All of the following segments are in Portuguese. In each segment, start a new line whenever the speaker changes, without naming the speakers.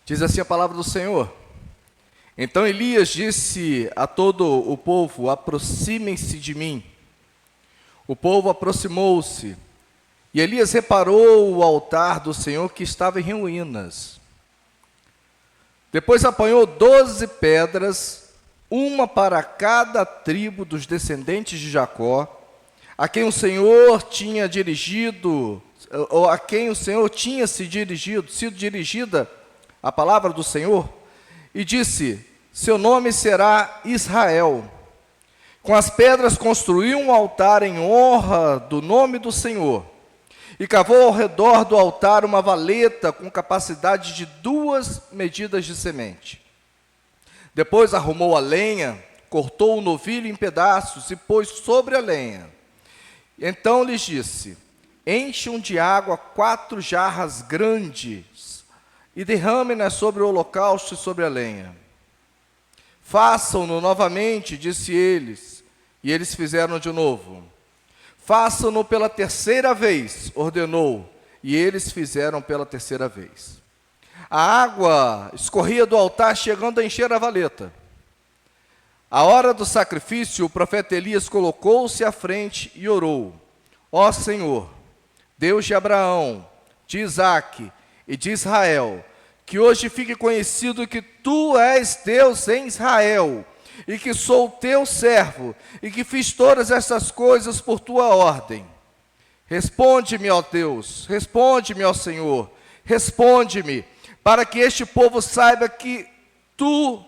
Diz assim a palavra do Senhor. Então Elias disse a todo o povo: aproximem-se de mim. O povo aproximou-se, e Elias reparou o altar do Senhor que estava em ruínas. Depois apanhou 12 pedras, uma para cada tribo dos descendentes de Jacó, a quem o Senhor tinha dirigido, ou a quem o Senhor tinha sido dirigida a palavra do Senhor, e disse: seu nome será Israel. Com as pedras construiu um altar em honra do nome do Senhor, e cavou ao redor do altar uma valeta com capacidade de 2 medidas de semente. Depois arrumou a lenha, cortou o novilho em pedaços e pôs sobre a lenha. Então lhes disse: encham de água 4 jarras grandes e derramem-nas sobre o holocausto e sobre a lenha. Façam-no novamente, disse eles, e eles fizeram de novo. Façam-no pela 3ª vez, ordenou, e eles fizeram pela 3ª vez. A água escorria do altar, chegando a encher a valeta. À hora do sacrifício, o profeta Elias colocou-se à frente e orou: ó Senhor, Deus de Abraão, de Isaque e de Israel, que hoje fique conhecido que tu és Deus em Israel, e que sou teu servo, e que fiz todas estas coisas por tua ordem. Responde-me, ó Deus, responde-me, ó Senhor, responde-me, para que este povo saiba que tu,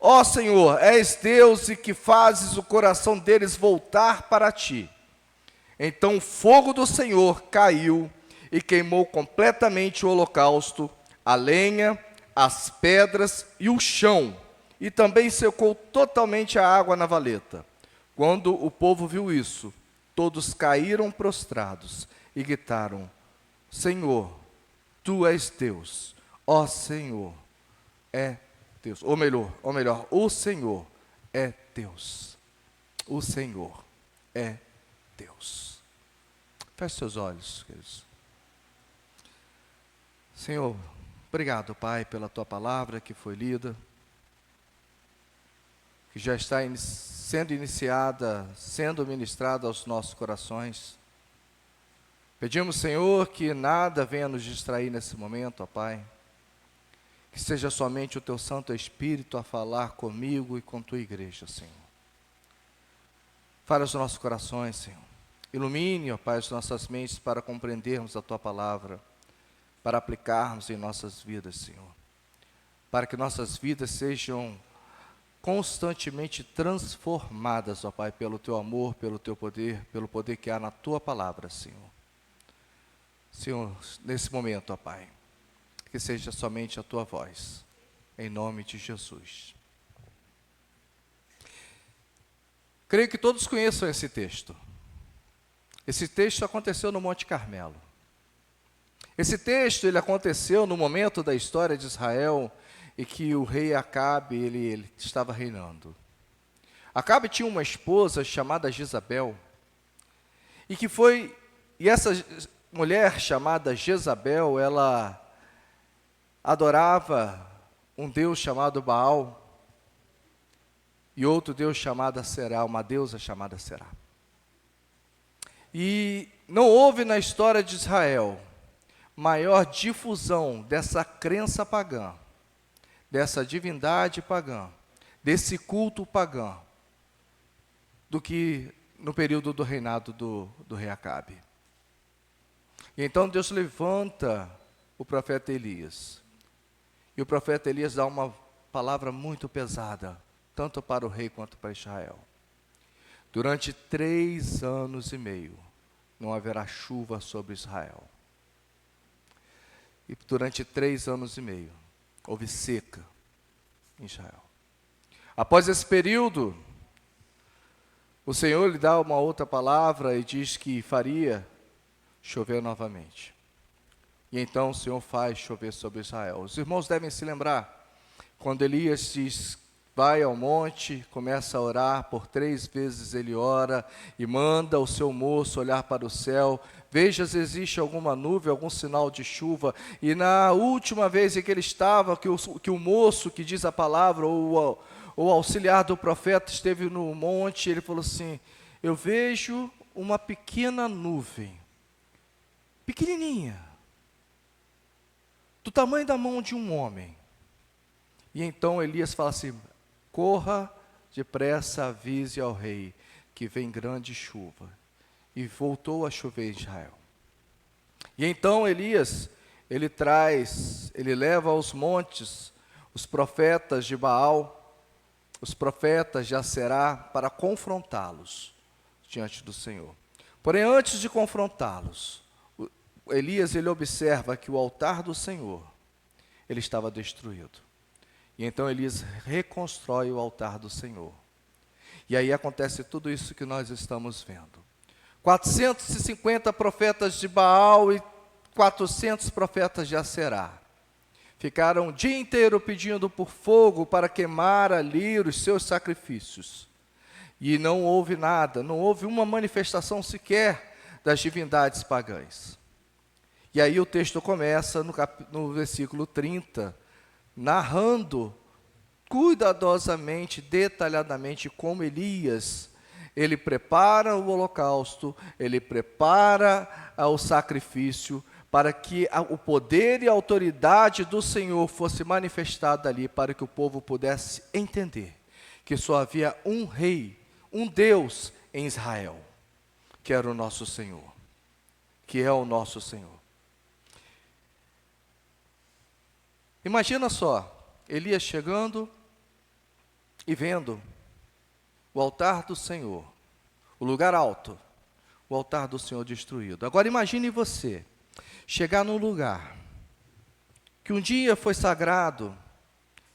ó Senhor, és Deus e que fazes o coração deles voltar para ti. Então o fogo do Senhor caiu e queimou completamente o holocausto, a lenha, as pedras e o chão, e também secou totalmente a água na valeta. Quando o povo viu isso, todos caíram prostrados e gritaram: Senhor, tu és Deus, ó Senhor, é Deus. Ou melhor, o Senhor é Deus. O Senhor é Deus. Feche seus olhos, queridos. Senhor, obrigado, Pai, pela tua palavra que foi lida, que já está sendo iniciada, sendo ministrada aos nossos corações. Pedimos, Senhor, que nada venha nos distrair nesse momento, ó Pai. Que seja somente o teu Santo Espírito a falar comigo e com tua igreja, Senhor. Fale aos nossos corações, Senhor. Ilumine, ó Pai, as nossas mentes para compreendermos a tua palavra, para aplicarmos em nossas vidas, Senhor. Para que nossas vidas sejam constantemente transformadas, ó Pai, pelo teu amor, pelo teu poder, pelo poder que há na tua palavra, Senhor. Senhor, nesse momento, ó Pai, que seja somente a tua voz, em nome de Jesus. Creio que todos conheçam esse texto. Esse texto aconteceu no Monte Carmelo. Esse texto, ele aconteceu no momento da história de Israel, e que o rei Acabe, ele estava reinando. Acabe tinha uma esposa chamada Jezabel, e essa mulher chamada Jezabel, ela adorava um deus chamado Baal, e outro deus chamado Será, uma deusa chamada Será. E não houve na história de Israel maior difusão dessa crença pagã, dessa divindade pagã, desse culto pagão, do que no período do reinado do rei Acabe. E então Deus levanta o profeta Elias. E o profeta Elias dá uma palavra muito pesada, tanto para o rei quanto para Israel. Durante 3 anos e meio, não haverá chuva sobre Israel. E durante 3 anos e meio, houve seca em Israel. Após esse período, o Senhor lhe dá uma outra palavra e diz que faria chover novamente. E então o Senhor faz chover sobre Israel. Os irmãos devem se lembrar, quando Elias diz vai ao monte, começa a orar, por 3 vezes ele ora e manda o seu moço olhar para o céu, veja se existe alguma nuvem, algum sinal de chuva. E na última vez em que ele estava, que o moço que diz a palavra, ou o auxiliar do profeta esteve no monte, ele falou assim: eu vejo uma pequena nuvem, pequenininha, do tamanho da mão de um homem. E então Elias fala assim: corra depressa, avise ao rei que vem grande chuva. E voltou a chover em Israel. E então Elias, ele leva aos montes os profetas de Baal, os profetas de Aserá, para confrontá-los diante do Senhor. Porém, antes de confrontá-los, Elias, ele observa que o altar do Senhor, ele estava destruído. E então Elias reconstrói o altar do Senhor. E aí acontece tudo isso que nós estamos vendo. 450 profetas de Baal e 400 profetas de Aserá ficaram o dia inteiro pedindo por fogo para queimar ali os seus sacrifícios. E não houve nada, não houve uma manifestação sequer das divindades pagãs. E aí o texto começa no versículo 30, narrando cuidadosamente, detalhadamente, como Elias, ele prepara o holocausto, ele prepara o sacrifício, para que o poder e a autoridade do Senhor fosse manifestada ali, para que o povo pudesse entender que só havia um rei, um Deus em Israel, que era o nosso Senhor, que é o nosso Senhor. Imagina só, Elias chegando e vendo o altar do Senhor, o lugar alto, o altar do Senhor destruído. Agora imagine você chegar num lugar que um dia foi sagrado,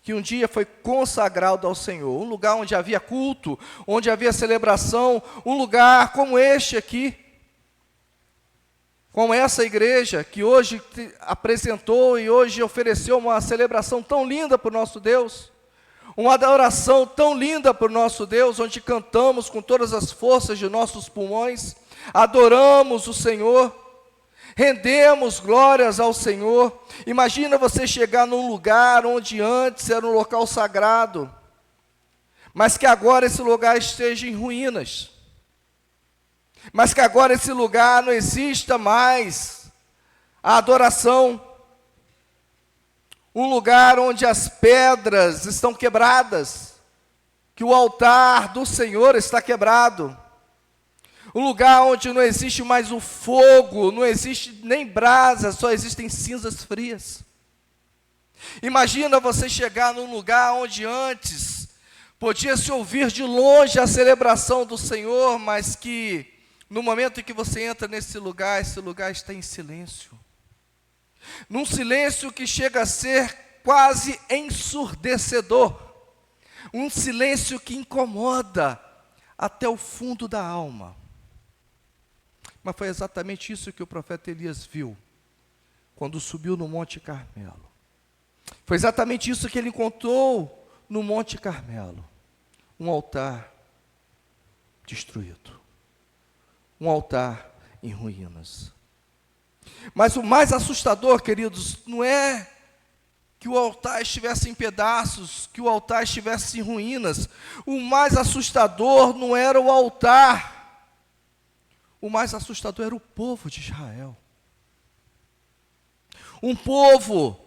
que um dia foi consagrado ao Senhor, um lugar onde havia culto, onde havia celebração, um lugar como este aqui, como essa igreja que hoje apresentou e hoje ofereceu uma celebração tão linda para o nosso Deus, uma adoração tão linda para o nosso Deus, onde cantamos com todas as forças de nossos pulmões, adoramos o Senhor, rendemos glórias ao Senhor. Imagina você chegar num lugar onde antes era um local sagrado, mas que agora esse lugar esteja em ruínas, mas que agora esse lugar não exista mais a adoração, um lugar onde as pedras estão quebradas, que o altar do Senhor está quebrado, um lugar onde não existe mais o fogo, não existe nem brasa, só existem cinzas frias. Imagina você chegar num lugar onde antes podia-se ouvir de longe a celebração do Senhor, mas que no momento em que você entra nesse lugar, esse lugar está em silêncio. Num silêncio que chega a ser quase ensurdecedor. Um silêncio que incomoda até o fundo da alma. Mas foi exatamente isso que o profeta Elias viu quando subiu no Monte Carmelo. Foi exatamente isso que ele encontrou no Monte Carmelo. Um altar destruído. Um altar em ruínas. Mas o mais assustador, queridos, não é que o altar estivesse em pedaços, que o altar estivesse em ruínas. O mais assustador não era o altar. O mais assustador era o povo de Israel. Um povo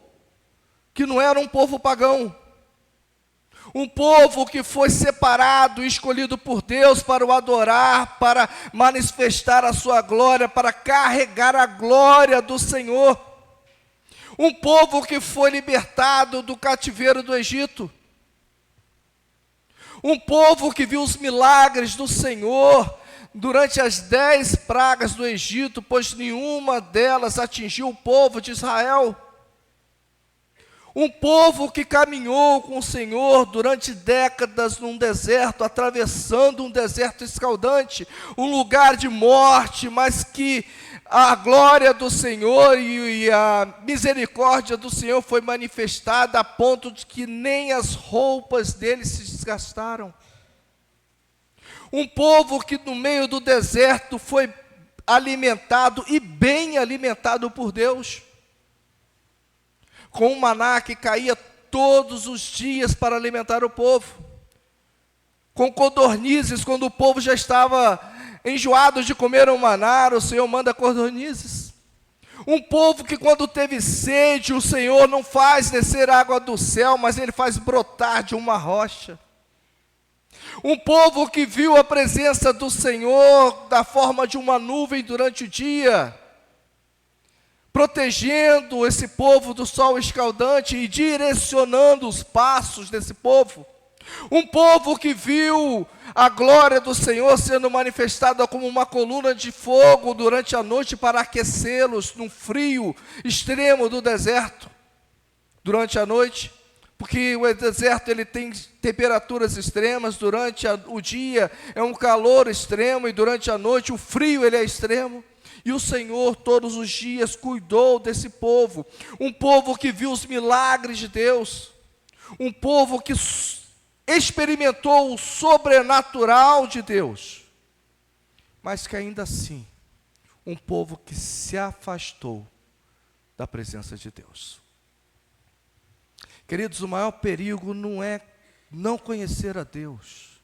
que não era um povo pagão. Um povo que foi separado e escolhido por Deus para o adorar, para manifestar a sua glória, para carregar a glória do Senhor. Um povo que foi libertado do cativeiro do Egito. Um povo que viu os milagres do Senhor durante as 10 pragas do Egito, pois nenhuma delas atingiu o povo de Israel. Um povo que caminhou com o Senhor durante décadas num deserto, atravessando um deserto escaldante, um lugar de morte, mas que a glória do Senhor e a misericórdia do Senhor foi manifestada a ponto de que nem as roupas deles se desgastaram. Um povo que no meio do deserto foi alimentado e bem alimentado por Deus, com um maná que caía todos os dias para alimentar o povo, com codornizes, quando o povo já estava enjoado de comer o maná, o Senhor manda codornizes. Um povo que quando teve sede, o Senhor não faz descer água do céu, mas Ele faz brotar de uma rocha. Um povo que viu a presença do Senhor da forma de uma nuvem durante o dia, protegendo esse povo do sol escaldante e direcionando os passos desse povo. Um povo que viu a glória do Senhor sendo manifestada como uma coluna de fogo durante a noite para aquecê-los no frio extremo do deserto durante a noite. Porque o deserto ele tem temperaturas extremas, durante o dia é um calor extremo e durante a noite o frio ele é extremo. E o Senhor todos os dias cuidou desse povo, um povo que viu os milagres de Deus, um povo que experimentou o sobrenatural de Deus, mas que ainda assim, um povo que se afastou da presença de Deus. Queridos, o maior perigo não é não conhecer a Deus.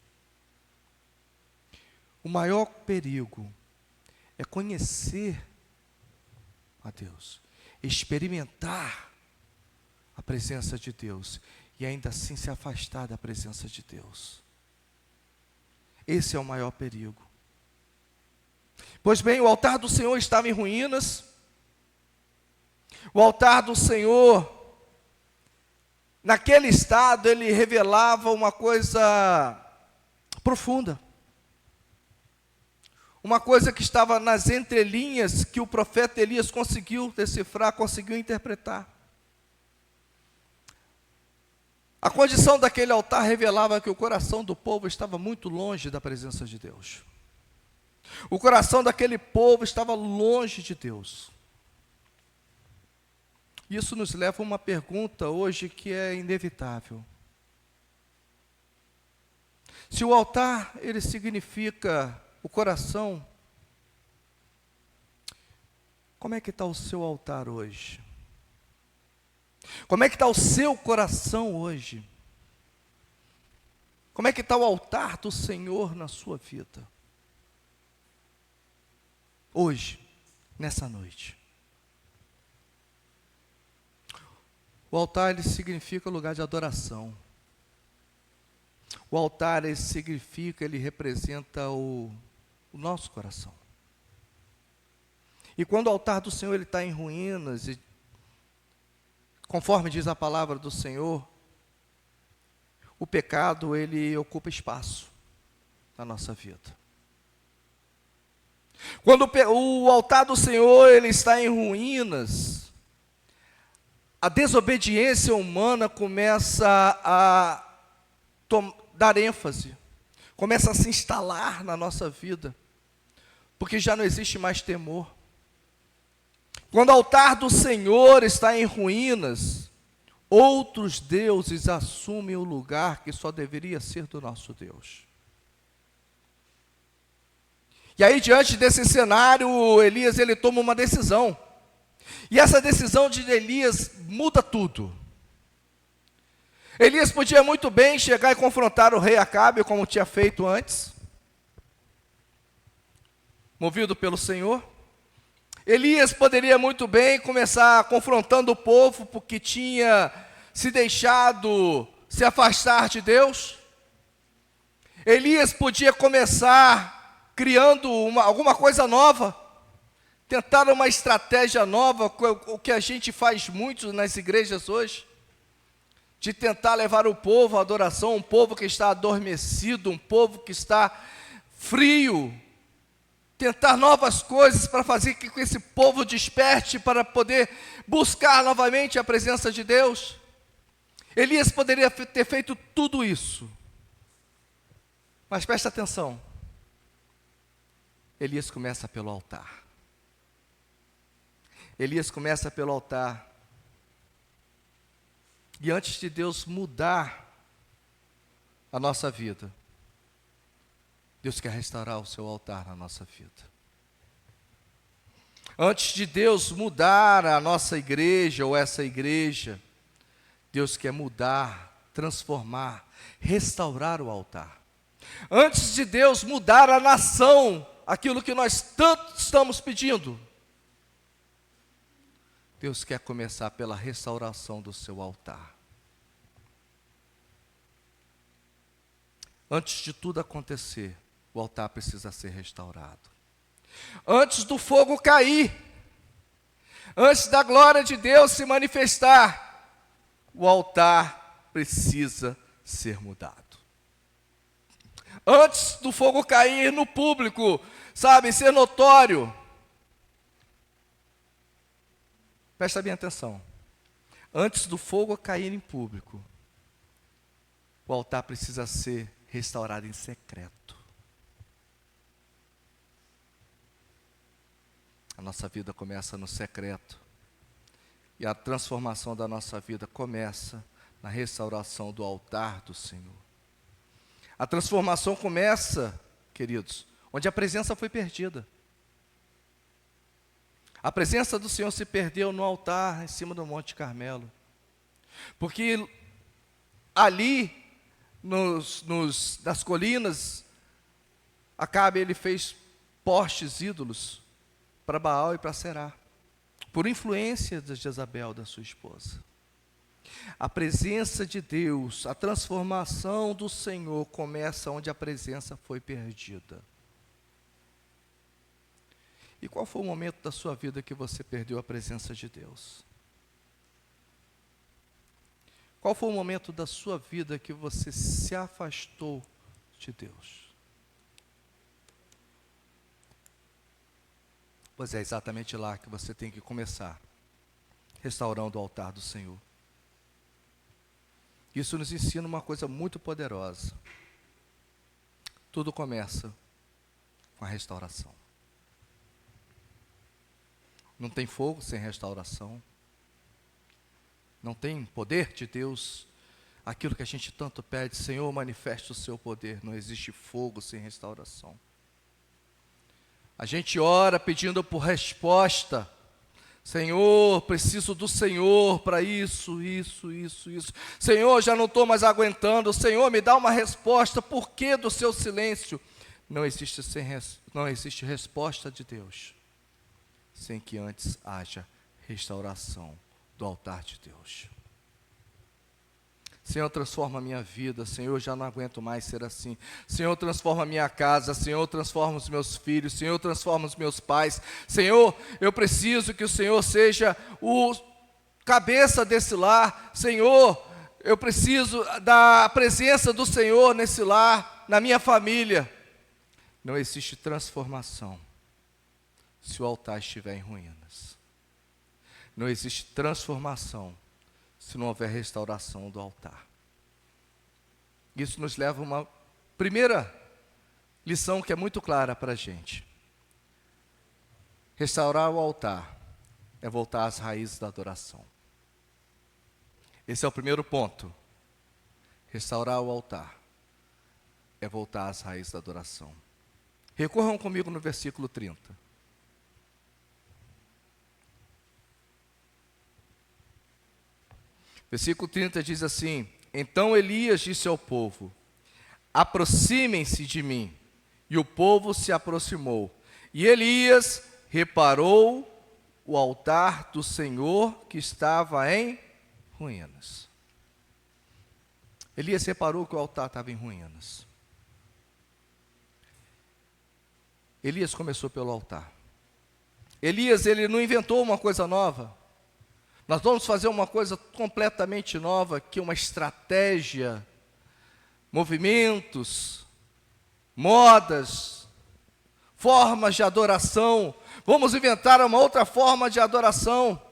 O maior perigo é conhecer a Deus, experimentar a presença de Deus e ainda assim se afastar da presença de Deus. Esse é o maior perigo. Pois bem, o altar do Senhor estava em ruínas. O altar do Senhor, naquele estado, ele revelava uma coisa profunda. Uma coisa que estava nas entrelinhas, que o profeta Elias conseguiu decifrar, conseguiu interpretar. A condição daquele altar revelava que o coração do povo estava muito longe da presença de Deus. O coração daquele povo estava longe de Deus. Isso nos leva a uma pergunta hoje que é inevitável. Se o altar, ele significa o coração, como é que está o seu altar hoje? Como é que está o seu coração hoje? Como é que está o altar do Senhor na sua vida? Hoje, nessa noite. O altar, ele significa lugar de adoração. O altar, ele significa, ele representa o nosso coração. E quando o altar do Senhor está em ruínas, e, conforme diz a palavra do Senhor, o pecado ele ocupa espaço na nossa vida. Quando o altar do Senhor ele está em ruínas, a desobediência humana começa a dar ênfase, começa a se instalar na nossa vida, porque já não existe mais temor. Quando o altar do Senhor está em ruínas, outros deuses assumem o lugar que só deveria ser do nosso Deus. E aí, diante desse cenário, Elias ele toma uma decisão. E essa decisão de Elias muda tudo. Elias podia muito bem chegar e confrontar o rei Acabe, como tinha feito antes, movido pelo Senhor. Elias poderia muito bem começar confrontando o povo, porque tinha se deixado se afastar de Deus. Elias podia começar criando alguma coisa nova, tentar uma estratégia nova, o que a gente faz muito nas igrejas hoje, de tentar levar o povo à adoração, um povo que está adormecido, um povo que está frio, tentar novas coisas para fazer com que esse povo desperte para poder buscar novamente a presença de Deus. Elias poderia ter feito tudo isso, mas presta atenção, Elias começa pelo altar. Elias começa pelo altar. E antes de Deus mudar a nossa vida, Deus quer restaurar o seu altar na nossa vida. Antes de Deus mudar a nossa igreja ou essa igreja, Deus quer mudar, transformar, restaurar o altar. Antes de Deus mudar a nação, aquilo que nós tanto estamos pedindo, Deus quer começar pela restauração do seu altar. Antes de tudo acontecer, o altar precisa ser restaurado. Antes do fogo cair, antes da glória de Deus se manifestar, o altar precisa ser mudado. Antes do fogo cair no público, sabe, ser notório. Presta bem atenção. Antes do fogo cair em público, o altar precisa ser restaurado em secreto. A nossa vida começa no secreto. E a transformação da nossa vida começa na restauração do altar do Senhor. A transformação começa, queridos, onde a presença foi perdida. A presença do Senhor se perdeu no altar, em cima do Monte Carmelo. Porque ali, nas colinas, Acabe, ele fez postes ídolos para Baal e para Será, por influência de Jezabel, da sua esposa. A presença de Deus, a transformação do Senhor começa onde a presença foi perdida. E qual foi o momento da sua vida que você perdeu a presença de Deus? Qual foi o momento da sua vida que você se afastou de Deus? Pois é exatamente lá que você tem que começar, restaurando o altar do Senhor. Isso nos ensina uma coisa muito poderosa. Tudo começa com a restauração. Não tem fogo sem restauração. Não tem poder de Deus. Aquilo que a gente tanto pede, Senhor, manifeste o seu poder. Não existe fogo sem restauração. A gente ora pedindo por resposta. Senhor, preciso do Senhor para isso. Senhor, já não estou mais aguentando. Senhor, me dá uma resposta. Por que do seu silêncio? Não existe resposta de Deus sem que antes haja restauração do altar de Deus. Senhor, transforma a minha vida. Senhor, já não aguento mais ser assim. Senhor, transforma a minha casa. Senhor, transforma os meus filhos. Senhor, transforma os meus pais. Senhor, eu preciso que o Senhor seja o cabeça desse lar. Senhor, eu preciso da presença do Senhor nesse lar, na minha família. Não existe transformação se o altar estiver em ruínas. Não existe transformação se não houver restauração do altar. Isso nos leva a uma primeira lição que é muito clara para a gente. Restaurar o altar é voltar às raízes da adoração. Esse é o primeiro ponto. Restaurar o altar é voltar às raízes da adoração. Recorram comigo no versículo 30. Versículo 30 diz assim: Então Elias disse ao povo: aproximem-se de mim. E o povo se aproximou. E Elias reparou o altar do Senhor que estava em ruínas. Elias reparou que o altar estava em ruínas. Elias começou pelo altar. Elias, ele não inventou uma coisa nova. Nós vamos fazer uma coisa completamente nova, que é uma estratégia, movimentos, modas, formas de adoração. Vamos inventar uma outra forma de adoração.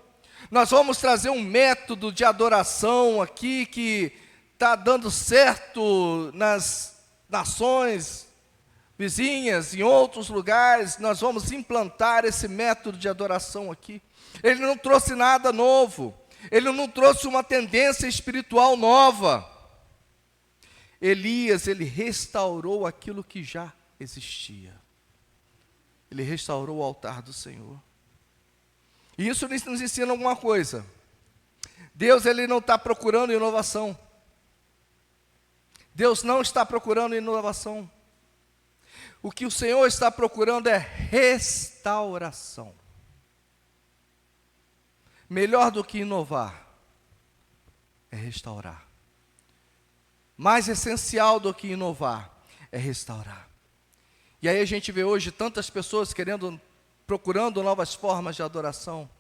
Nós vamos trazer um método de adoração aqui que está dando certo nas nações vizinhas, em outros lugares. Nós vamos implantar esse método de adoração aqui. Ele não trouxe nada novo. Ele não trouxe uma tendência espiritual nova. Elias, ele restaurou aquilo que já existia. Ele restaurou o altar do Senhor. E isso nos ensina alguma coisa. Deus, ele não está procurando inovação. Deus não está procurando inovação. O que o Senhor está procurando é restauração. Melhor do que inovar é restaurar. Mais essencial do que inovar é restaurar. E aí a gente vê hoje tantas pessoas procurando novas formas de adoração.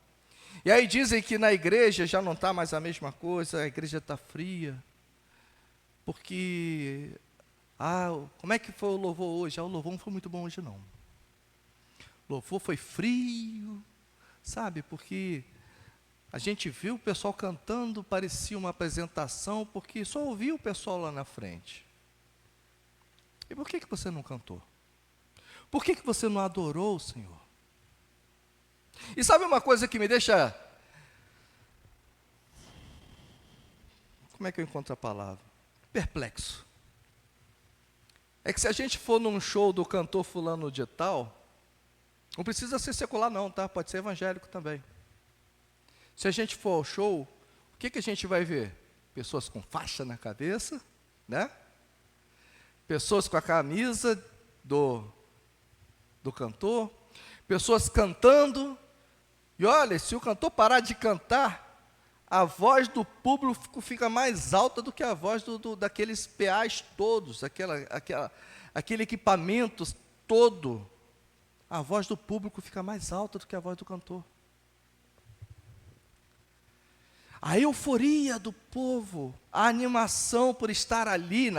E aí dizem que na igreja já não está mais a mesma coisa, a igreja está fria. Porque, como é que foi o louvor hoje? O louvor não foi muito bom hoje não. O louvor foi frio, sabe? Porque a gente viu o pessoal cantando, parecia uma apresentação, porque só ouvia o pessoal lá na frente. E por que você não cantou? Por que você não adorou o Senhor? E sabe uma coisa que me deixa... Como é que eu encontro a palavra? Perplexo. É que se a gente for num show do cantor fulano de tal, não precisa ser secular não, tá? Pode ser evangélico também. Se a gente for ao show, o que a gente vai ver? Pessoas com faixa na cabeça, né? Pessoas com a camisa do cantor, pessoas cantando, e olha, se o cantor parar de cantar, a voz do público fica mais alta do que a voz daqueles PAs todos, aquele equipamento todo. A voz do público fica mais alta do que a voz do cantor. A euforia do povo, a animação por estar ali,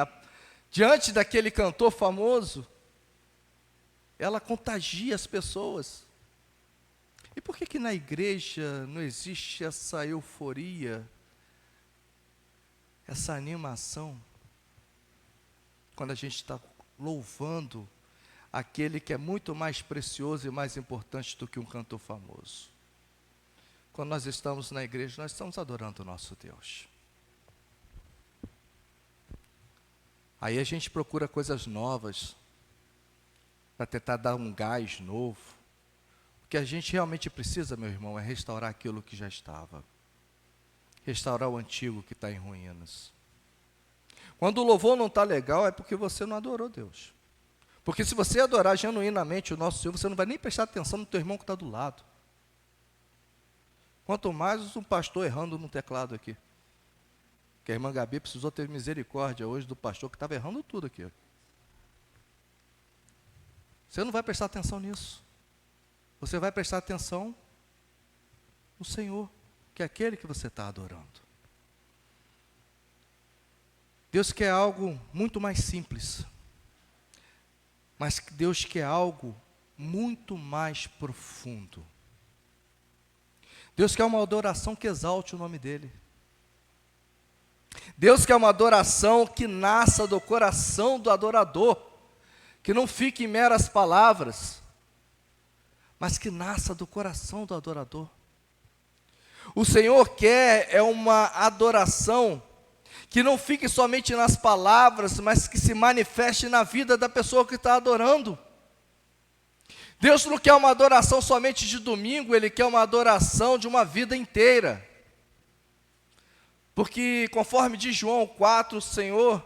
diante daquele cantor famoso, ela contagia as pessoas. E por que na igreja não existe essa euforia, essa animação, quando a gente está louvando aquele que é muito mais precioso e mais importante do que um cantor famoso? Quando nós estamos na igreja, nós estamos adorando o nosso Deus. Aí a gente procura coisas novas, para tentar dar um gás novo. O que a gente realmente precisa, meu irmão, é restaurar aquilo que já estava. Restaurar o antigo que está em ruínas. Quando o louvor não está legal, é porque você não adorou Deus. Porque se você adorar genuinamente o nosso Senhor, você não vai nem prestar atenção no teu irmão que está do lado. Quanto mais um pastor errando no teclado aqui. Que a irmã Gabi precisou ter misericórdia hoje do pastor que estava errando tudo aqui. Você não vai prestar atenção nisso. Você vai prestar atenção no Senhor, que é aquele que você está adorando. Deus quer algo muito mais simples. Mas Deus quer algo muito mais profundo. Deus quer uma adoração que exalte o nome dEle. Deus quer uma adoração que nasça do coração do adorador, que não fique em meras palavras, mas que nasça do coração do adorador. O Senhor quer uma adoração que não fique somente nas palavras, mas que se manifeste na vida da pessoa que está adorando. Deus não quer uma adoração somente de domingo, Ele quer uma adoração de uma vida inteira. Porque conforme diz João 4, o Senhor,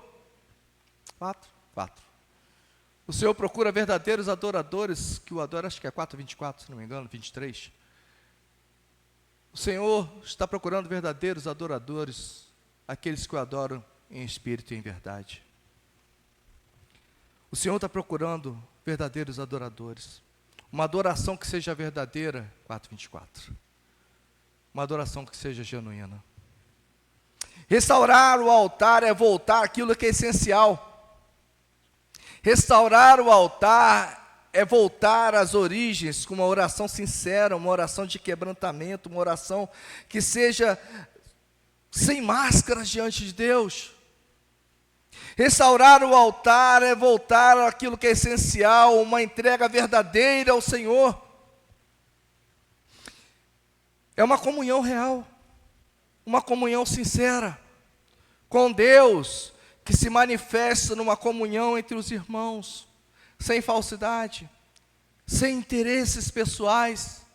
4. O Senhor procura verdadeiros adoradores, que o adoram, acho que é 4:24, se não me engano, 23. O Senhor está procurando verdadeiros adoradores, aqueles que o adoram em espírito e em verdade. O Senhor está procurando verdadeiros adoradores. Uma adoração que seja verdadeira, 4:24. Uma adoração que seja genuína. Restaurar o altar é voltar àquilo que é essencial. Restaurar o altar é voltar às origens com uma oração sincera, uma oração de quebrantamento, uma oração que seja sem máscaras diante de Deus. Restaurar o altar é voltar àquilo que é essencial, uma entrega verdadeira ao Senhor. É uma comunhão real, uma comunhão sincera com Deus, que se manifesta numa comunhão entre os irmãos, sem falsidade, sem interesses pessoais.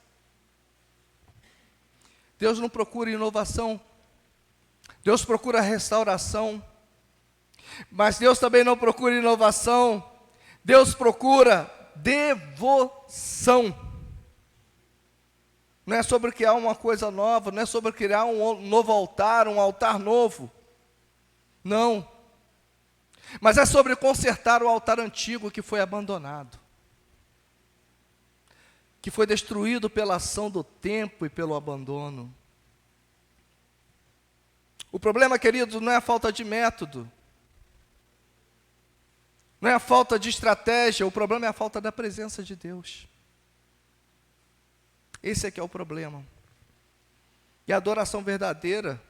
Deus não procura inovação, Deus procura restauração, mas Deus também não procura inovação, Deus procura devoção. Não é sobre criar uma coisa nova, não é sobre criar um novo altar, um altar novo. Não. Mas é sobre consertar o altar antigo que foi abandonado, que foi destruído pela ação do tempo e pelo abandono. O problema, queridos, não é a falta de método, não é a falta de estratégia, o problema é a falta da presença de Deus. Esse é que é o problema. E a adoração verdadeira,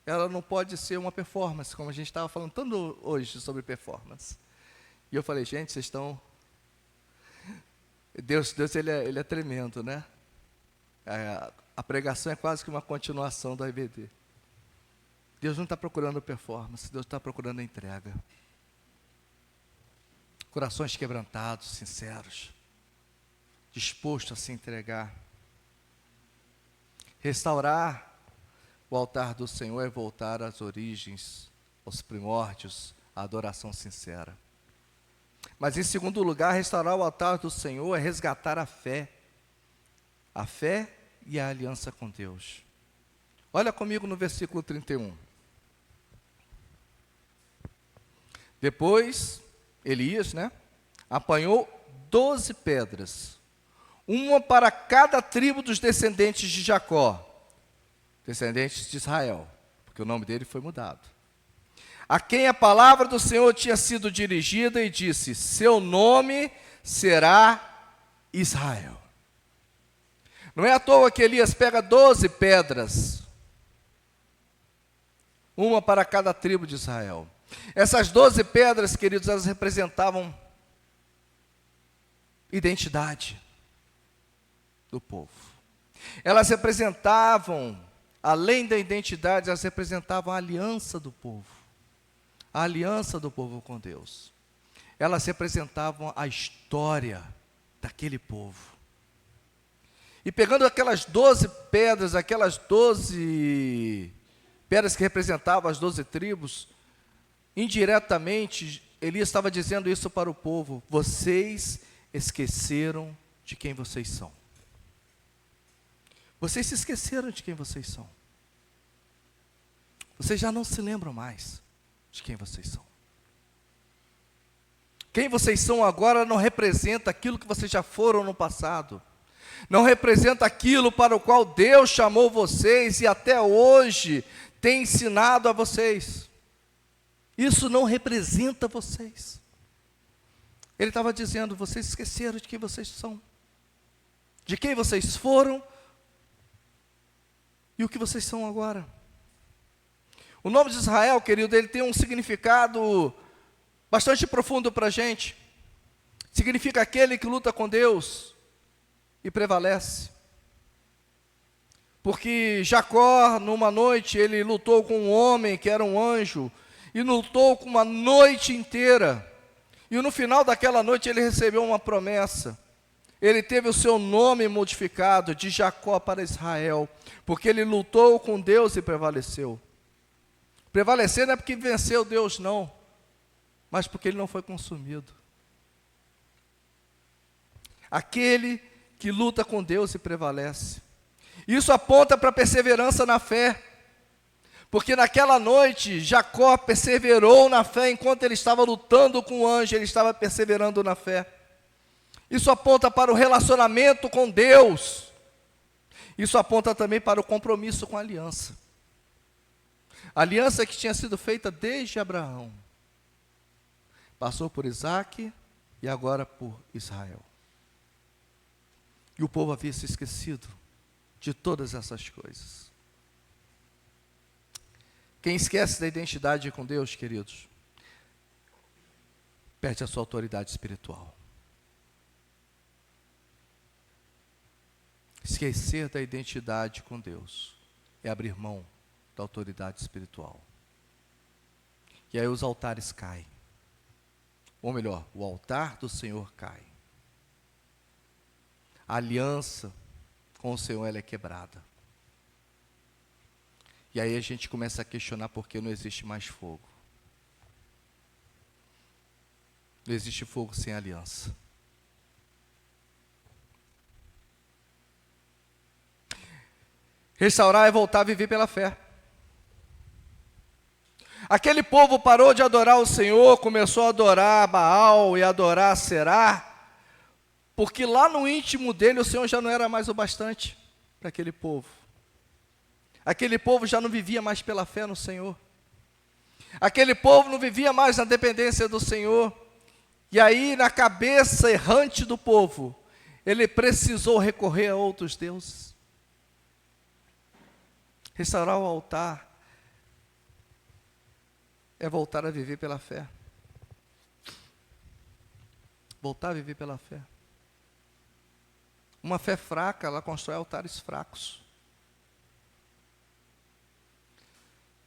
ela não pode ser uma performance, como a gente estava falando tanto hoje sobre performance. E eu falei, gente, vocês estão... Deus ele é tremendo, né? A pregação é quase que uma continuação da IBD. Deus não está procurando performance, Deus está procurando entrega. Corações quebrantados, sinceros, dispostos a se entregar. Restaurar o altar do Senhor é voltar às origens, aos primórdios, à adoração sincera. Mas em segundo lugar, restaurar o altar do Senhor é resgatar a fé e a aliança com Deus. Olha comigo no versículo 31. Depois, Elias, apanhou 12 pedras, uma para cada tribo dos descendentes de Jacó, descendentes de Israel, porque o nome dele foi mudado, a quem a palavra do Senhor tinha sido dirigida, e disse: seu nome será Israel. Não é à toa que Elias pega 12 pedras, uma para cada tribo de Israel. Essas 12 pedras, queridos, elas representavam identidade do povo. Elas representavam, além da identidade, elas representavam a aliança do povo. A aliança do povo com Deus. Elas representavam a história daquele povo. E pegando aquelas 12 pedras, aquelas 12 pedras que representavam as 12 tribos, indiretamente, Elias estava dizendo isso para o povo: vocês esqueceram de quem vocês são. Vocês se esqueceram de quem vocês são. Vocês já não se lembram mais de quem vocês são. Quem vocês são agora não representa aquilo que vocês já foram no passado. Não representa aquilo para o qual Deus chamou vocês e até hoje tem ensinado a vocês. Isso não representa vocês. Ele estava dizendo: vocês esqueceram de quem vocês são, de quem vocês foram e o que vocês são agora. O nome de Israel, querido, ele tem um significado bastante profundo para a gente. Significa aquele que luta com Deus e prevalece. Porque Jacó, numa noite, ele lutou com um homem que era um anjo, e lutou com uma noite inteira. E no final daquela noite ele recebeu uma promessa. Ele teve o seu nome modificado de Jacó para Israel, porque ele lutou com Deus e prevaleceu. Prevalecer não é porque venceu Deus, não, mas porque ele não foi consumido. Aquele que luta com Deus e prevalece. Isso aponta para a perseverança na fé, porque naquela noite Jacó perseverou na fé. Enquanto ele estava lutando com o anjo, ele estava perseverando na fé. Isso aponta para o relacionamento com Deus. Isso aponta também para o compromisso com a aliança. A aliança que tinha sido feita desde Abraão. Passou por Isaque e agora por Israel. E o povo havia se esquecido de todas essas coisas. Quem esquece da identidade com Deus, queridos, perde a sua autoridade espiritual. Esquecer da identidade com Deus é abrir mão da autoridade espiritual. E aí os altares caem. Ou melhor, o altar do Senhor cai. A aliança com o Senhor ela é quebrada. E aí a gente começa a questionar por que não existe mais fogo. Não existe fogo sem aliança. Restaurar é voltar a viver pela fé. Aquele povo parou de adorar o Senhor, começou a adorar Baal e adorar Será, porque lá no íntimo dele o Senhor já não era mais o bastante para aquele povo. Aquele povo já não vivia mais pela fé no Senhor. Aquele povo não vivia mais na dependência do Senhor. E aí, na cabeça errante do povo, ele precisou recorrer a outros deuses. Restaurar o altar é voltar a viver pela fé. Voltar a viver pela fé. Uma fé fraca, ela constrói altares fracos.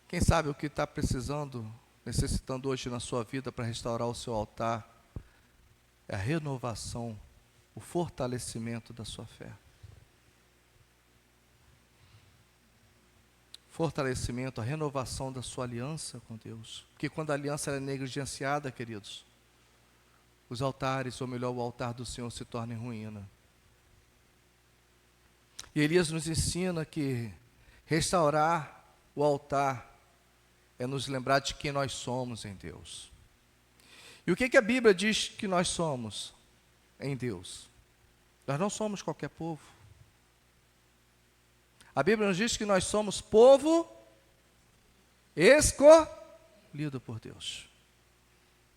Quem sabe o que está necessitando hoje na sua vida para restaurar o seu altar é a renovação, o fortalecimento da sua fé. Fortalecimento, a renovação da sua aliança com Deus. Porque quando a aliança é negligenciada, queridos, os altares, ou melhor, o altar do Senhor se torna em ruína. E Elias nos ensina que restaurar o altar é nos lembrar de quem nós somos em Deus. E o que a Bíblia diz que nós somos em Deus? Nós não somos qualquer povo. A Bíblia nos diz que nós somos povo escolhido por Deus.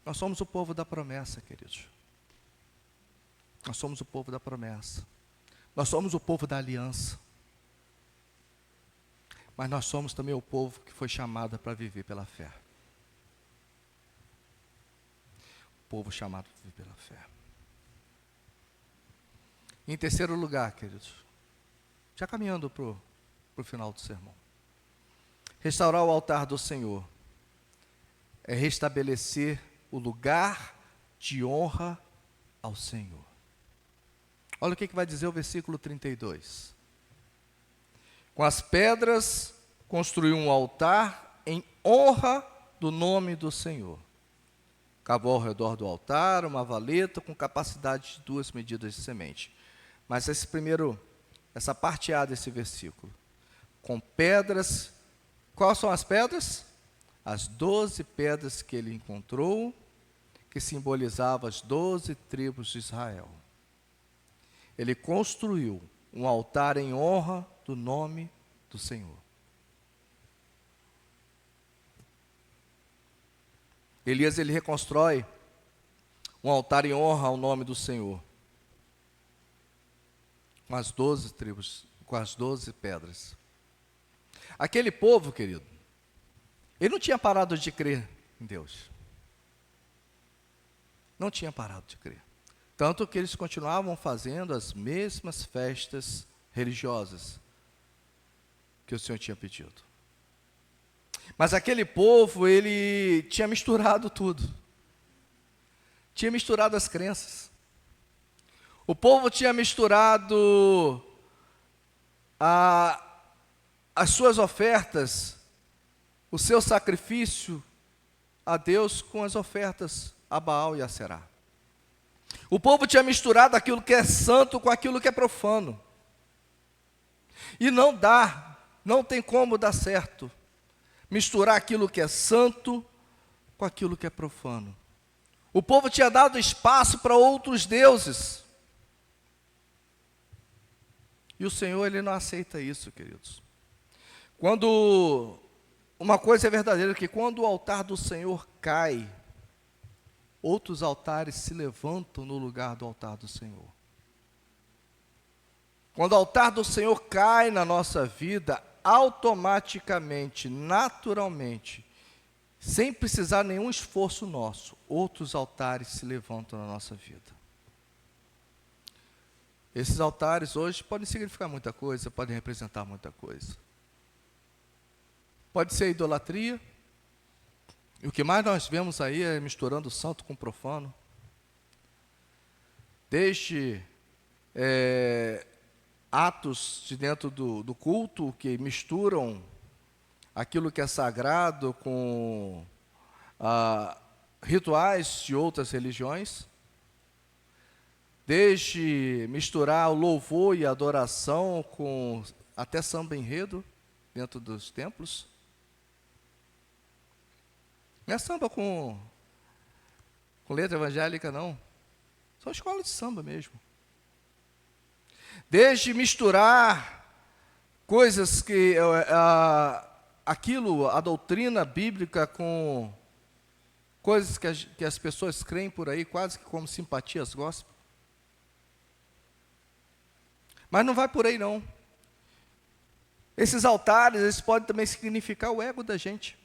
Nós somos o povo da promessa, queridos. Nós somos o povo da promessa. Nós somos o povo da aliança. Mas nós somos também o povo que foi chamado para viver pela fé. O povo chamado para viver pela fé. Em terceiro lugar, queridos, já caminhando para o final do sermão. Restaurar o altar do Senhor é restabelecer o lugar de honra ao Senhor. Olha o que vai dizer o versículo 32. Com as pedras construiu um altar em honra do nome do Senhor. Cavou ao redor do altar uma valeta com capacidade de 2 medidas de semente. Mas essa parte A desse versículo. Com pedras, quais são as pedras? As 12 pedras que ele encontrou, que simbolizavam as 12 tribos de Israel. Ele construiu um altar em honra do nome do Senhor. Elias, ele reconstrói um altar em honra ao nome do Senhor. Com as 12 tribos, com as 12 pedras. Aquele povo, querido, ele não tinha parado de crer em Deus. Não tinha parado de crer. Tanto que eles continuavam fazendo as mesmas festas religiosas que o Senhor tinha pedido. Mas aquele povo, ele tinha misturado tudo. Tinha misturado as crenças. O povo tinha misturado as suas ofertas, o seu sacrifício a Deus com as ofertas a Baal e a Será. O povo tinha misturado aquilo que é santo com aquilo que é profano. E não tem como dar certo misturar aquilo que é santo com aquilo que é profano. O povo tinha dado espaço para outros deuses. E o Senhor, ele não aceita isso, queridos. Uma coisa é verdadeira, que quando o altar do Senhor cai, outros altares se levantam no lugar do altar do Senhor. Quando o altar do Senhor cai na nossa vida, automaticamente, naturalmente, sem precisar nenhum esforço nosso, outros altares se levantam na nossa vida. Esses altares hoje podem significar muita coisa, podem representar muita coisa. Pode ser idolatria. E o que mais nós vemos aí é misturando o santo com o profano. Desde atos de dentro do culto que misturam aquilo que é sagrado com rituais de outras religiões. Desde misturar o louvor e a adoração com até samba enredo dentro dos templos. Não é samba com letra evangélica, não. São escolas de samba mesmo. Desde misturar coisas que a doutrina bíblica com coisas que as pessoas creem por aí, quase que como simpatias gospel. Mas não vai por aí, não. Esses altares, eles podem também significar o ego da gente.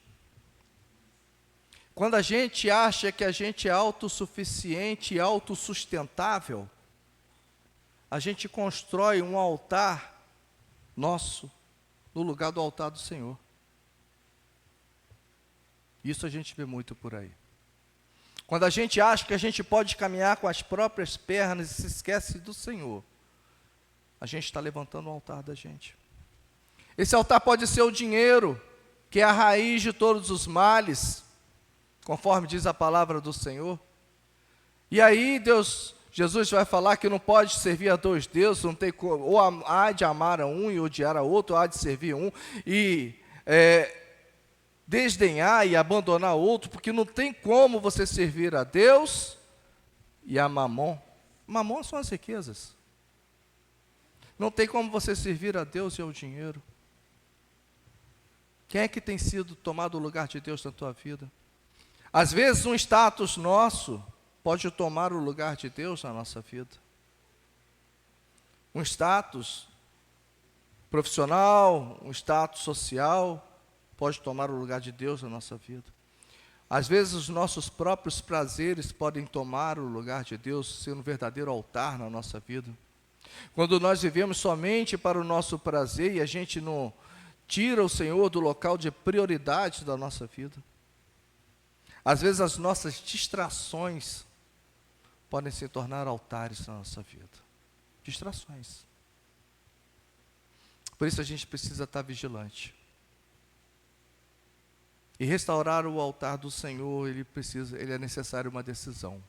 Quando a gente acha que a gente é autossuficiente e autossustentável, a gente constrói um altar nosso no lugar do altar do Senhor. Isso a gente vê muito por aí. Quando a gente acha que a gente pode caminhar com as próprias pernas e se esquece do Senhor, a gente está levantando o altar da gente. Esse altar pode ser o dinheiro, que é a raiz de todos os males, conforme diz a palavra do Senhor. E aí Jesus vai falar que não pode servir a dois deuses, não tem, ou há de amar a um e odiar a outro, ou há de servir a um e desdenhar e abandonar outro, porque não tem como você servir a Deus e a Mamon. Mamon são as riquezas. Não tem como você servir a Deus e ao dinheiro. Quem é que tem sido tomado o lugar de Deus na tua vida? Às vezes um status nosso pode tomar o lugar de Deus na nossa vida. Um status profissional, um status social pode tomar o lugar de Deus na nossa vida. Às vezes os nossos próprios prazeres podem tomar o lugar de Deus, ser um verdadeiro altar na nossa vida. Quando nós vivemos somente para o nosso prazer e a gente não tira o Senhor do local de prioridade da nossa vida. Às vezes as nossas distrações podem se tornar altares na nossa vida. Distrações. Por isso a gente precisa estar vigilante. E restaurar o altar do Senhor, ele é necessário uma decisão.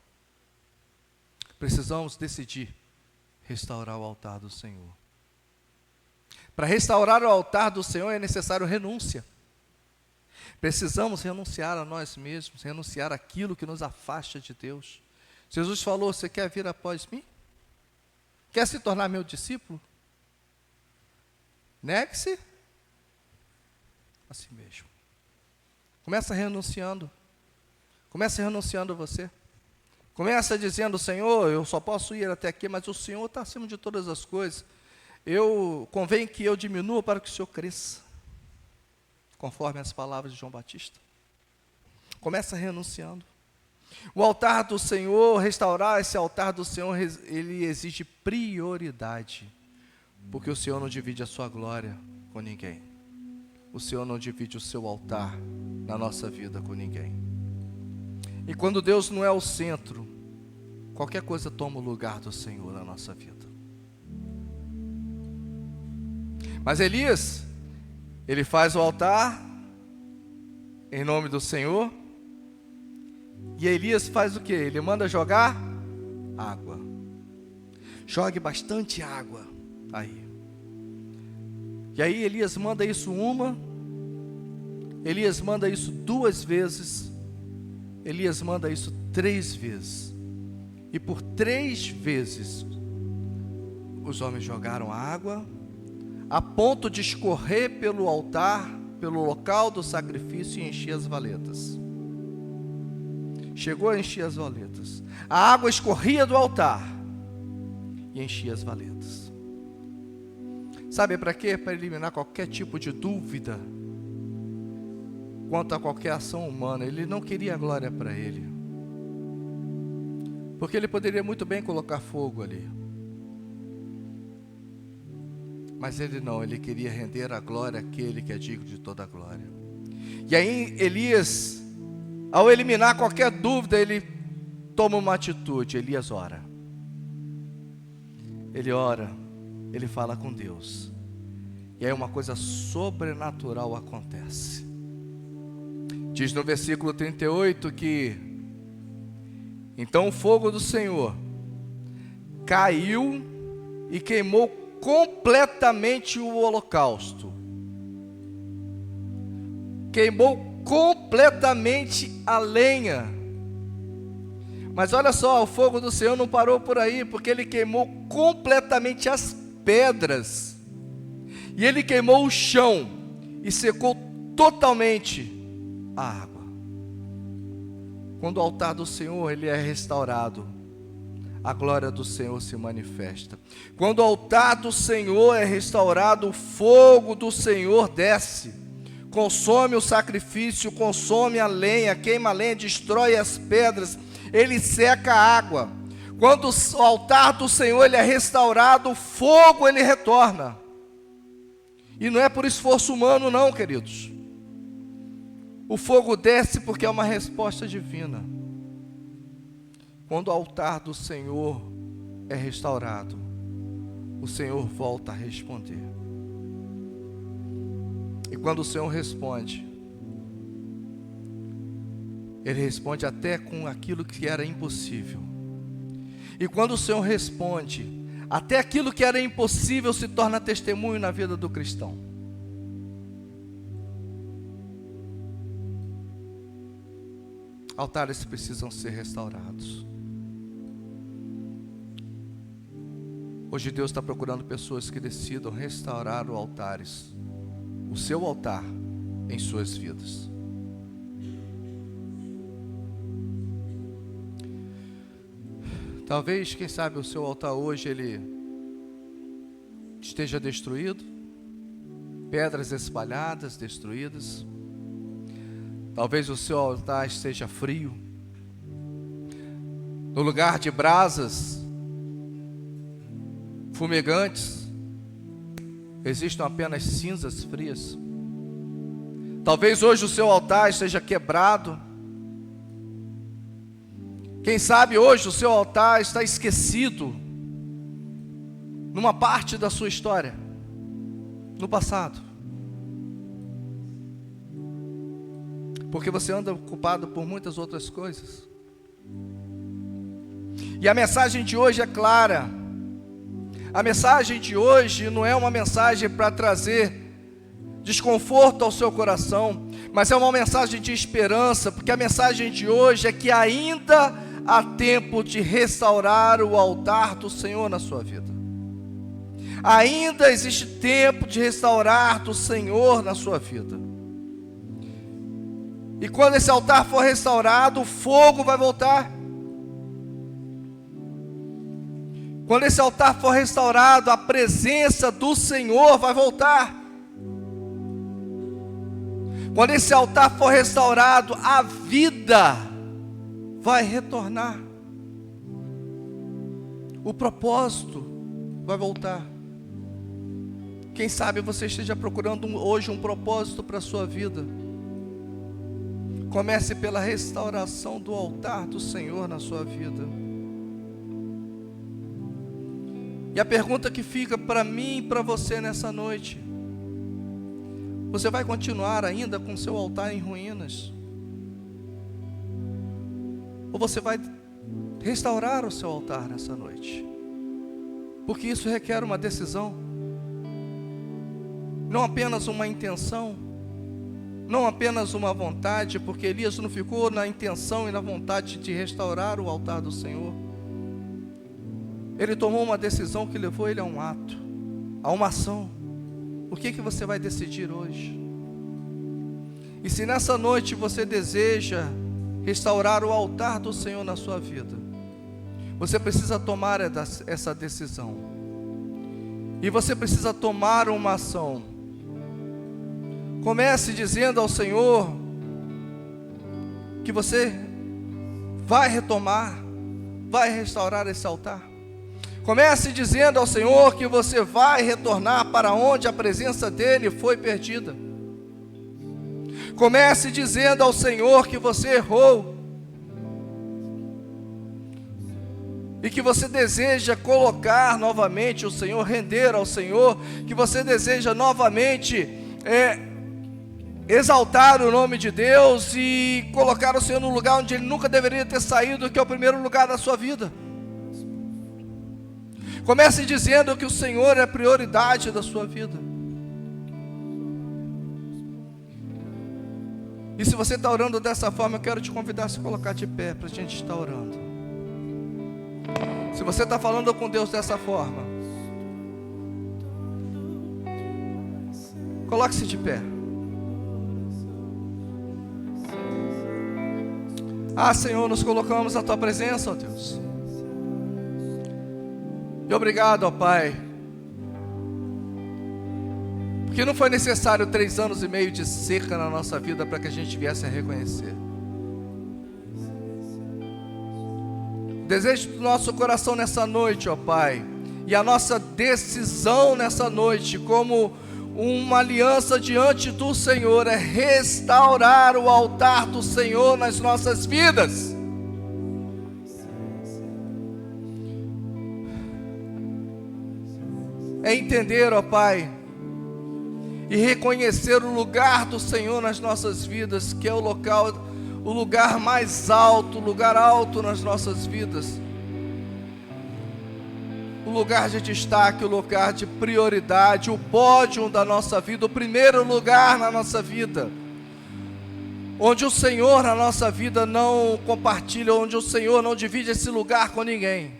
Precisamos decidir restaurar o altar do Senhor. Para restaurar o altar do Senhor é necessário renúncia. Precisamos renunciar a nós mesmos, renunciar àquilo que nos afasta de Deus. Jesus falou: você quer vir após mim? Quer se tornar meu discípulo? Negue-se a si mesmo. Começa renunciando. Começa renunciando você. Começa dizendo: Senhor, eu só posso ir até aqui, mas o Senhor está acima de todas as coisas. Convém que eu diminua para que o Senhor cresça. Conforme as palavras de João Batista. Começa renunciando. O altar do Senhor, restaurar esse altar do Senhor, ele exige prioridade. Porque o Senhor não divide a sua glória com ninguém. O Senhor não divide o seu altar na nossa vida com ninguém. E quando Deus não é o centro, qualquer coisa toma o lugar do Senhor na nossa vida. Mas Elias, ele faz o altar em nome do Senhor. E Elias faz o quê? Ele manda jogar água. Jogue bastante água aí. E aí Elias manda isso Elias manda isso 2 vezes, Elias manda isso 3 vezes. E por 3 vezes os homens jogaram água, a ponto de escorrer pelo altar, pelo local do sacrifício e encher as valetas. Chegou a encher as valetas. A água escorria do altar e enchia as valetas. Sabe para quê? Para eliminar qualquer tipo de dúvida quanto a qualquer ação humana. Ele não queria glória para ele, porque ele poderia muito bem colocar fogo ali. Mas ele não, ele queria render a glória àquele que é digno de toda a glória. E aí Elias, ao eliminar qualquer dúvida, ele toma uma atitude. Elias ora. Ele ora, ele fala com Deus. E aí uma coisa sobrenatural acontece. Diz no versículo 38 que então o fogo do Senhor caiu e queimou completamente o holocausto. Queimou completamente a lenha. Mas olha só, o fogo do Senhor não parou por aí, porque ele queimou completamente as pedras. E ele queimou o chão e secou totalmente a água. Quando o altar do Senhor ele é restaurado, a glória do Senhor se manifesta. Quando o altar do Senhor é restaurado, o fogo do Senhor desce, consome o sacrifício, consome a lenha, queima a lenha, destrói as pedras, ele seca a água. Quando o altar do Senhor ele é restaurado, o fogo ele retorna. E não é por esforço humano não, queridos. O fogo desce porque é uma resposta divina. Quando o altar do Senhor é restaurado, o Senhor volta a responder. E quando o Senhor responde, Ele responde até com aquilo que era impossível. E quando o Senhor responde, até aquilo que era impossível se torna testemunho na vida do cristão. Altares precisam ser restaurados. Hoje Deus está procurando pessoas que decidam restaurar os altares, o seu altar em suas vidas. Talvez, quem sabe, o seu altar hoje ele esteja destruído, pedras espalhadas, destruídas. Talvez o seu altar esteja frio. No lugar de brasas fumegantes, existem apenas cinzas frias. Talvez hoje o seu altar esteja quebrado. Quem sabe hoje o seu altar está esquecido numa parte da sua história, no passado. Porque você anda ocupado por muitas outras coisas. E a mensagem de hoje é clara. A mensagem de hoje não é uma mensagem para trazer desconforto ao seu coração, mas é uma mensagem de esperança, porque a mensagem de hoje é que ainda há tempo de restaurar o altar do Senhor na sua vida. Ainda existe tempo de restaurar do Senhor na sua vida. E quando esse altar for restaurado, o fogo vai voltar. Quando esse altar for restaurado, a presença do Senhor vai voltar. Quando esse altar for restaurado, a vida vai retornar. O propósito vai voltar. Quem sabe você esteja procurando hoje um propósito para a sua vida. Comece pela restauração do altar do Senhor na sua vida. E a pergunta que fica para mim e para você nessa noite: você vai continuar ainda com seu altar em ruínas? Ou você vai restaurar o seu altar nessa noite? Porque isso requer uma decisão, não apenas uma intenção, não apenas uma vontade, porque Elias não ficou na intenção e na vontade de restaurar o altar do Senhor. Ele tomou uma decisão que levou ele a um ato, a uma ação. O que você vai decidir hoje? E se nessa noite você deseja restaurar o altar do Senhor na sua vida, você precisa tomar essa decisão. E você precisa tomar uma ação. Comece dizendo ao Senhor que você vai retomar, vai restaurar esse altar. Comece dizendo ao Senhor que você vai retornar para onde a presença dEle foi perdida. Comece dizendo ao Senhor que você errou e que você deseja colocar novamente o Senhor, render ao Senhor, que você deseja novamente exaltar o nome de Deus e colocar o Senhor no lugar onde Ele nunca deveria ter saído, que é o primeiro lugar da sua vida. Comece dizendo que o Senhor é a prioridade da sua vida. E se você está orando dessa forma, eu quero te convidar a se colocar de pé para a gente estar orando. Se você está falando com Deus dessa forma, coloque-se de pé. Ah, Senhor, nos colocamos na Tua presença, ó Deus. E obrigado, ó Pai, porque não foi necessário 3 anos e meio de seca na nossa vida para que a gente viesse a reconhecer. O desejo do nosso coração nessa noite, ó Pai, e a nossa decisão nessa noite, como uma aliança diante do Senhor, é restaurar o altar do Senhor nas nossas vidas. É entender, ó Pai, e reconhecer o lugar do Senhor nas nossas vidas, que é o lugar mais alto, o lugar alto nas nossas vidas, o lugar de destaque, o lugar de prioridade, o pódio da nossa vida, o primeiro lugar na nossa vida, onde o Senhor na nossa vida não compartilha, onde o Senhor não divide esse lugar com ninguém,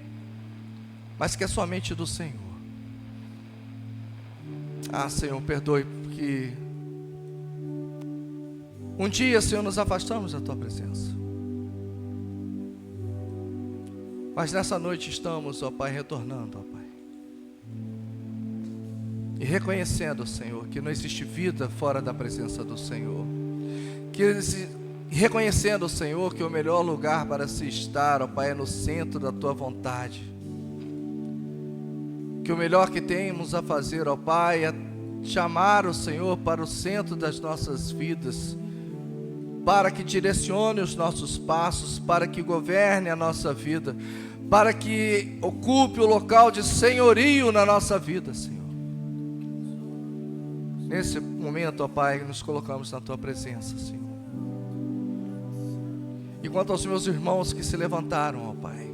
mas que é somente do Senhor. Ah, Senhor, perdoe, porque um dia, Senhor, nos afastamos da Tua presença. Mas nessa noite estamos, ó Pai, retornando, ó Pai. E reconhecendo, Senhor, que não existe vida fora da presença do Senhor. Reconhecendo, Senhor, que o melhor lugar para se estar, ó Pai, é no centro da Tua vontade. Que o melhor que temos a fazer, ó Pai, é chamar o Senhor para o centro das nossas vidas, para que direcione os nossos passos, para que governe a nossa vida, para que ocupe o local de senhorio na nossa vida, Senhor. Nesse momento, ó Pai, nos colocamos na Tua presença, Senhor. E quanto aos meus irmãos que se levantaram, ó Pai,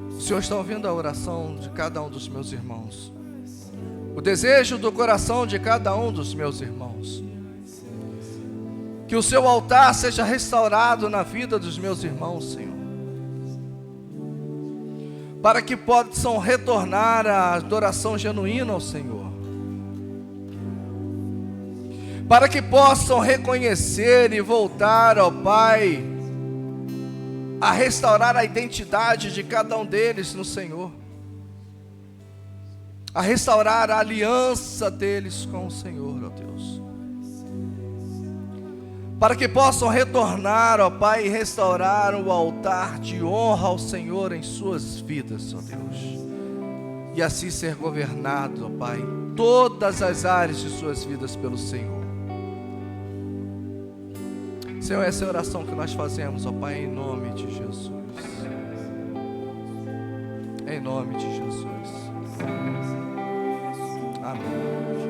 o Senhor está ouvindo a oração de cada um dos meus irmãos, o desejo do coração de cada um dos meus irmãos. Que o Seu altar seja restaurado na vida dos meus irmãos, Senhor, para que possam retornar à adoração genuína ao Senhor, para que possam reconhecer e voltar, ó Pai, a restaurar a identidade de cada um deles no Senhor, a restaurar a aliança deles com o Senhor, ó Deus, para que possam retornar, ó Pai, e restaurar o altar de honra ao Senhor em suas vidas, ó Deus, e assim ser governado, ó Pai, em todas as áreas de suas vidas pelo Senhor. Senhor, essa é a oração que nós fazemos, ó Pai, em nome de Jesus. Em nome de Jesus. Amém.